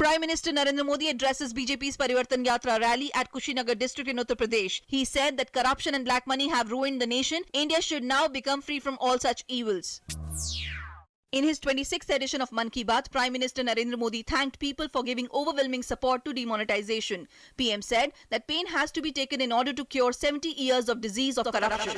Prime Minister Narendra Modi addresses BJP's Parivartan Yatra rally at Kushinagar district in Uttar Pradesh. He said that corruption and black money have ruined the nation. India should now become free from all such evils. In his 26th edition of Mann Ki Baat, Prime Minister Narendra Modi thanked people for giving overwhelming support to demonetization. PM said that pain has to be taken in order to cure 70 years of disease of corruption.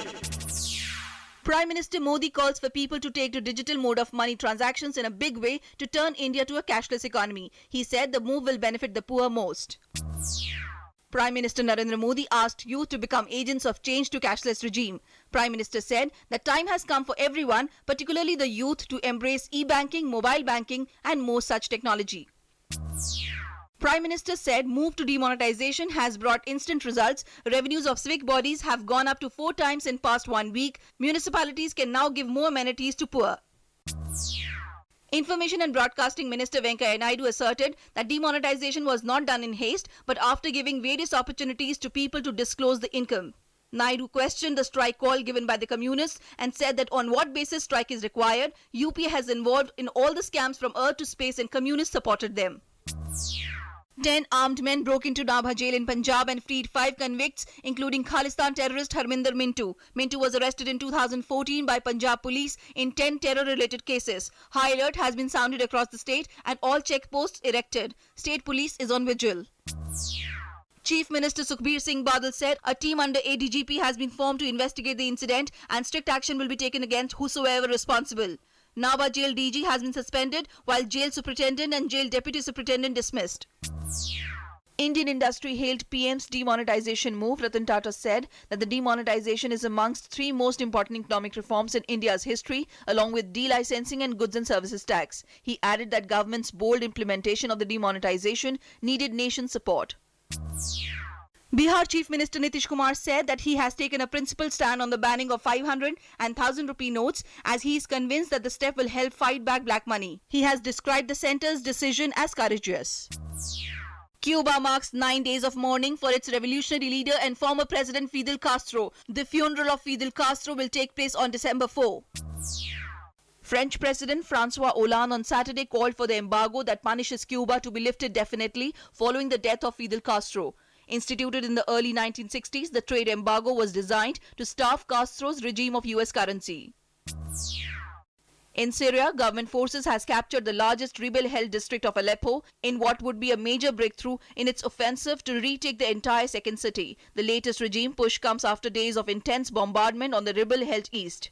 Prime Minister Modi calls for people to take to digital mode of money transactions in a big way to turn India to a cashless economy. He said the move will benefit the poor most. Prime Minister Narendra Modi asked youth to become agents of change to cashless regime. Prime Minister said that time has come for everyone, particularly the youth, to embrace e-banking, mobile banking and more such technology. Prime Minister said move to demonetization has brought instant results. Revenues of civic bodies have gone up to 4 times in past 1 week. Municipalities can now give more amenities to poor. Information and Broadcasting Minister Venkaiah Naidu asserted that demonetization was not done in haste, but after giving various opportunities to people to disclose the income. Naidu questioned the strike call given by the communists and said that on what basis strike is required. UPA has involved in all the scams from earth to space and communists supported them. 10 armed men broke into Nabha jail in Punjab and freed 5 convicts, including Khalistan terrorist Harminder Mintu. Mintu was arrested in 2014 by Punjab police in 10 terror-related cases. High alert has been sounded across the state and all checkposts erected. State police is on vigil. Chief Minister Sukhbir Singh Badal said a team under ADGP has been formed to investigate the incident and strict action will be taken against whosoever responsible. Nabha Jail DG has been suspended while Jail Superintendent and Jail Deputy Superintendent dismissed. Indian industry hailed PM's demonetization move. Ratan Tata said that the demonetization is amongst 3 most important economic reforms in India's history, along with delicensing and goods and services tax. He added that government's bold implementation of the demonetization needed nation support. Bihar Chief Minister Nitish Kumar said that he has taken a principled stand on the banning of 500 and 1000 rupee notes as he is convinced that the step will help fight back black money. He has described the centre's decision as courageous. Cuba marks 9 days of mourning for its revolutionary leader and former President Fidel Castro. The funeral of Fidel Castro will take place on December 4. French President François Hollande on Saturday called for the embargo that punishes Cuba to be lifted definitely following the death of Fidel Castro. Instituted in the early 1960s, the trade embargo was designed to starve Castro's regime of US currency. In Syria, government forces has captured the largest rebel-held district of Aleppo in what would be a major breakthrough in its offensive to retake the entire second city. The latest regime push comes after days of intense bombardment on the rebel-held east.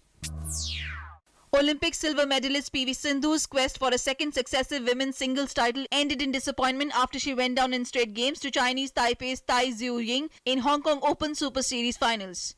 Olympic silver medalist PV Sindhu's quest for a second successive women's singles title ended in disappointment after she went down in straight games to Chinese Taipei's Tai Zhu Ying in Hong Kong Open Super Series finals.